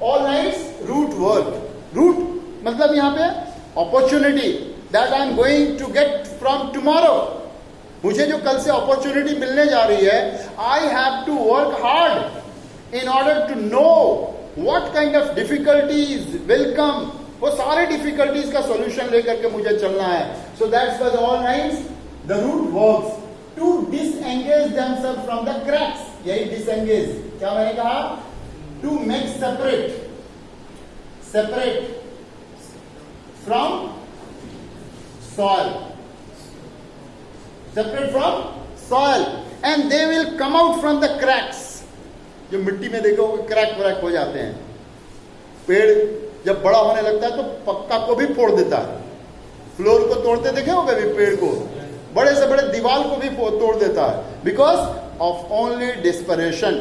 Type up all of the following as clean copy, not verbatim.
All nights root work. Root मतलब यहां पे opportunity that I am going to get from tomorrow. मुझे जो कल से अपॉर्चुनिटी मिलने जा रही है, I have to work hard in order to know what kind of difficulties will come. वो सारे डिफिकल्टीज का सॉल्यूशन लेकर के मुझे चलना है। So that's why all nights the root works to disengage themselves from the cracks. यही disengage, क्या मैंने कहा, to make separate from soil, separate from soil and they will come out from the cracks. जो मिट्टी में देखोगे crack wreck हो जाते हैं। पेड़ जब बड़ा होने लगता है तो पक्का को भी फोड़ देता है। फ्लोर को तोड़ते देखे हो कभी पेड़ को, बड़े से बड़े दीवार को भी तोड़ देता है, because of only desperation.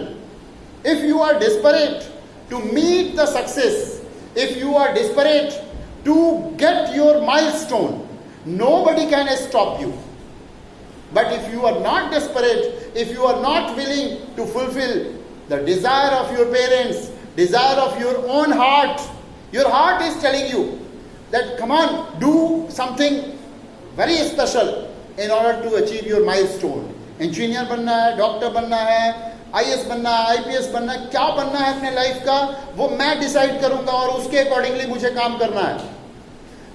If you are desperate to meet the success, if you are desperate to get your milestone, nobody can stop you. But if you are not desperate, if you are not willing to fulfill the desire of your parents, desire of your own heart, your heart is telling you that come on, do something very special in order to achieve your milestone. Engineer बनना है, doctor बनना है, IAS बनना है, IPS बनना है, क्या बनना है अपने लाइफ का वो मैं डिसाइड करूंगा और उसके अकॉर्डिंगली मुझे काम करना है।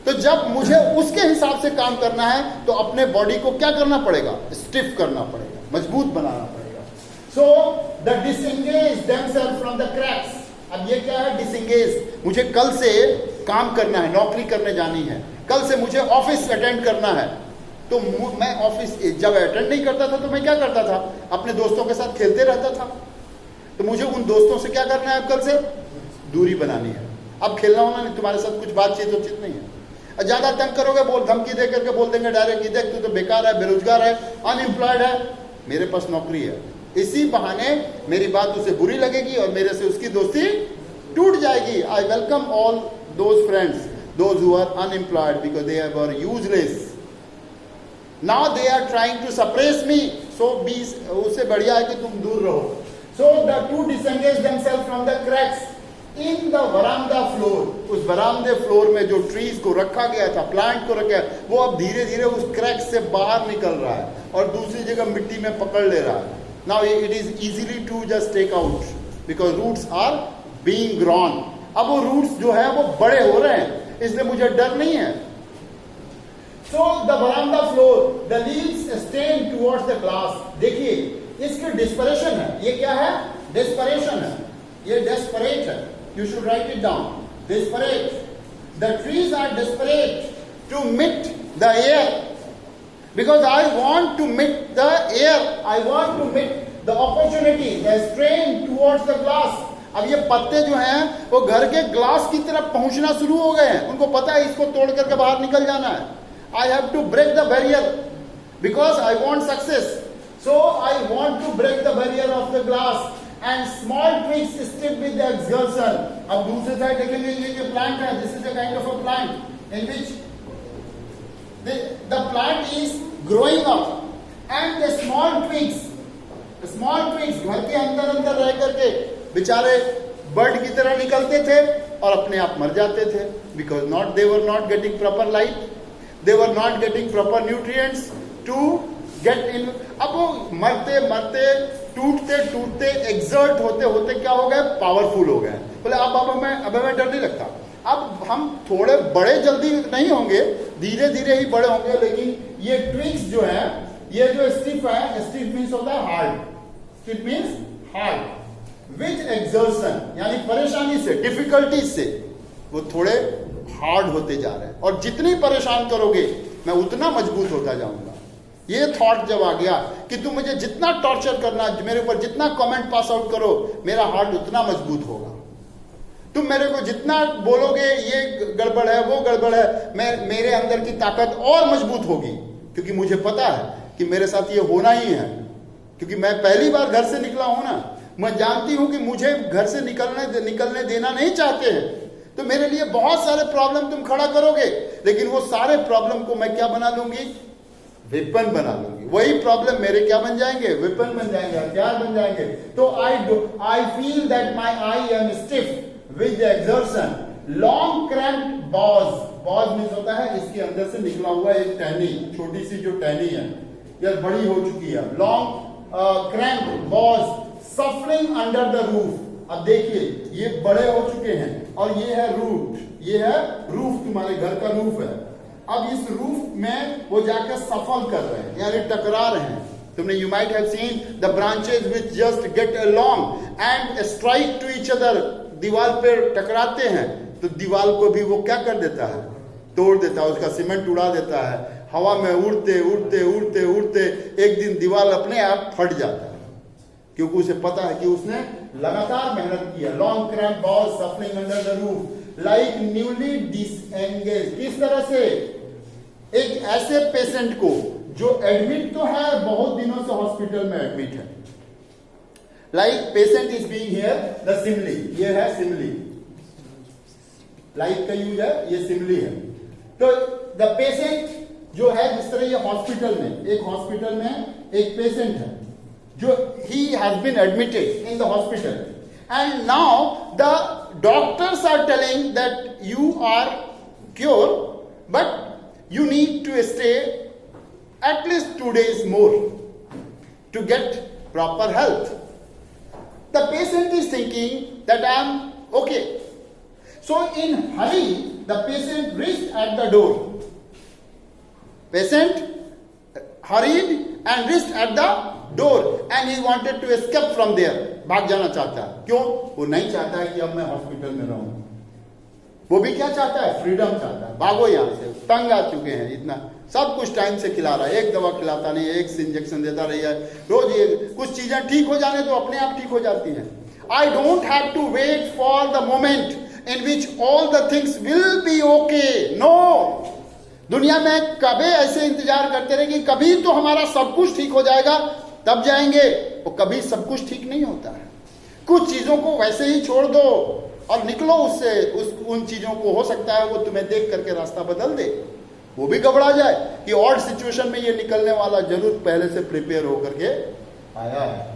तो जब मुझे उसके हिसाब से काम करना है तो अपने बॉडी को क्या करना पड़ेगा, स्टिफ करना पड़ेगा, मजबूत बनाना पड़ेगा। So the disengage themselves from the cracks. अब ये क्या है डिसएंगेज, मुझे कल से काम करना है, नौकरी करने जानी है, कल से मुझे ऑफिस अटेंड करना है। तो मैं ऑफिस जब अटेंड नहीं करता था तो मैं क्या करता था, अपने दोस्तों के साथ खेलते रहता था। तो मुझे उन दोस्तों से क्या करना है, कल से दूरी बनानी है। अब खेलना होना नहीं, तुम्हारे साथ कुछ बातचीत उचित नहीं है। ज्यादा तंग करोगे, बोल धमकी दे करके बोल देंगे डायरेक्ट, देख तू तो बेकार है, बेरोजगार है, अनएम्प्लॉयड है, मेरे पास नौकरी है। इसी बहाने मेरी बात उसे बुरी लगेगी और मेरे से उसकी दोस्ती टूट जाएगी। I welcome all those friends those who are unemployed because they are useless. Now they are trying to suppress me, so be, उससे बढ़िया है कि तुम दूर रहो। So the to disengage themselves from the cracks in the वरामदा floor. उस वरामदे फ्लोर में जो ट्रीज को रखा गया था, प्लांट को रखा, वो अब धीरे धीरे उस क्रैक से बाहर निकल रहा है और दूसरी जगह मिट्टी में पकड़ ले रहा है। Now it is easily to just take out because roots are being grown. अब वो रूट्स जो है वो बड़े हो रहे हैं, इसलिए मुझे डर नहीं है। सो द वरामदा floor, the leaves stain towards the glass. देखिए इसकी डिस्परेशन है, ये क्या है, डेस्परेशन है, ये डेस्परेट है। You should write it down. Desperate. The trees are desperate to meet the air. Because I want to meet the air. I want to meet the opportunity. The strain towards the glass. अब ये पत्ते जो हैं वो घर के glass की तरफ पहुंचना शुरू हो गए हैं। उनको पता है इसको तोड़ करके बाहर निकल जाना है। I have to break the barrier because I want success. So I want to break the barrier of the glass. And small twigs stick with the exertion. अब दूसरे साइड देखेंगे ये प्लांट है, this is a kind of a plant in which the plant is growing up and the small twigs घर के अंदर रह करके बेचारे बर्ड की तरह निकलते थे और अपने आप मर जाते थे because they were not getting proper light, they were not getting proper nutrients to get in. अब वो मरते टूटते एग्जर्ट होते क्या हो गए, पावरफुल हो गए। बोले अब हमें डर नहीं लगता। अब हम थोड़े बड़े जल्दी नहीं होंगे, धीरे धीरे ही बड़े होंगे, लेकिन ये ट्विग्स जो है, ये जो स्टिफ है, स्टिफ मीन्स होता है हार्ड, स्टिफ मीन्स हार्ड, विच एक्सर्शन यानी परेशानी से, डिफिकल्टीज से वो थोड़े हार्ड होते जा रहे हैं। और जितनी परेशान करोगे मैं उतना मजबूत होता जाऊंगा। ये थॉट जब आ गया कि तुम मुझे जितना टॉर्चर करना, मेरे ऊपर जितना कमेंट पास आउट करो, मेरा हार्ट उतना मजबूत होगा। तुम मेरे को जितना बोलोगे ये गड़बड़ है, वो गड़बड़ है, मेरे अंदर की ताकत और मजबूत होगी, क्योंकि मुझे पता है कि मेरे साथ ये होना ही है। क्योंकि मैं पहली बार घर से निकला हूं ना, मैं जानती हूं कि मुझे घर से निकलने देना नहीं चाहते हैं। तो मेरे लिए बहुत सारे प्रॉब्लम तुम खड़ा करोगे, लेकिन वो सारे प्रॉब्लम को मैं क्या बना लूंगी, वेपन बना लूंगी। होगी, वही प्रॉब्लम मेरे क्या बन जाएंगे, वेपन बन जाएंगे, हथियार बन जाएंगे। तो I feel that my I am stiff with exertion, long cramped boughs means होता है इसके अंदर से निकला हुआ एक टहनी, छोटी सी जो टहनी है यह बड़ी हो चुकी है, long cramped boughs suffering under the roof. अब देखिए ये बड़े हो चुके हैं और ये है रूट, ये है रूफ, तुम्हारे घर का रूफ है। अब इस रूफ में वो जाकर सफल कर रहे हैं, यानी टकरा रहे हैं। तुमने you might have seen the branches which just get along and strike to each other, दीवार पे टकराते हैं तो दीवार को भी वो क्या कर देता है, तोड़ देता है, उसका सीमेंट उड़ा देता है। हवा में उड़ते उड़ते उड़ते उड़ते एक दिन दीवार अपने आप फट जाता है, क्योंकि उसे पता है कि उसने लगातार मेहनत किया। Long cramp boughs suffering under the roof like newly disengage. किस तरह से एक ऐसे पेशेंट को जो एडमिट तो है, बहुत दिनों से हॉस्पिटल में एडमिट है, like patient is being here the सिमली, ये है सिमली, लाइक का यूज है, ये सिमली है। तो द पेशेंट जो है, जिस तरह ये हॉस्पिटल में, एक हॉस्पिटल में एक पेशेंट है जो he has been admitted in the hospital, and now the doctors are telling that you are cured, but you need to stay at least 2 days more to get proper health. The patient is thinking that I am okay. So in hurry, the patient reached at the door. Patient hurried and reached at the door and he wanted to escape from there. भाग जाना चाहता है। क्यों? वो नहीं चाहता है कि अब मैं हॉस्पिटल में रहूं। वो भी क्या चाहता है? फ्रीडम चाहता है। भागो यहां से, तंग आ चुके हैं, इतना सब कुछ टाइम से खिला रहा है, एक दवा खिलाता नहीं, एक इंजेक्शन देता रही है रोज, ये कुछ चीजें ठीक हो जाने तो अपने आप ठीक हो जाती हैं। I don't have to wait for the moment in which all the things will be okay. No, दुनिया में कभी ऐसे इंतजार करते रहे कि कभी तो हमारा सब कुछ ठीक हो जाएगा तब जाएंगे, और कभी सब कुछ ठीक नहीं होता है। कुछ चीजों को वैसे ही छोड़ दो और निकलो उससे, उन चीजों को हो सकता है वो तुम्हें देख करके रास्ता बदल दे, वो भी घबरा जाए कि ऑड सिचुएशन में ये निकलने वाला जरूर पहले से प्रिपेयर होकर के आया है।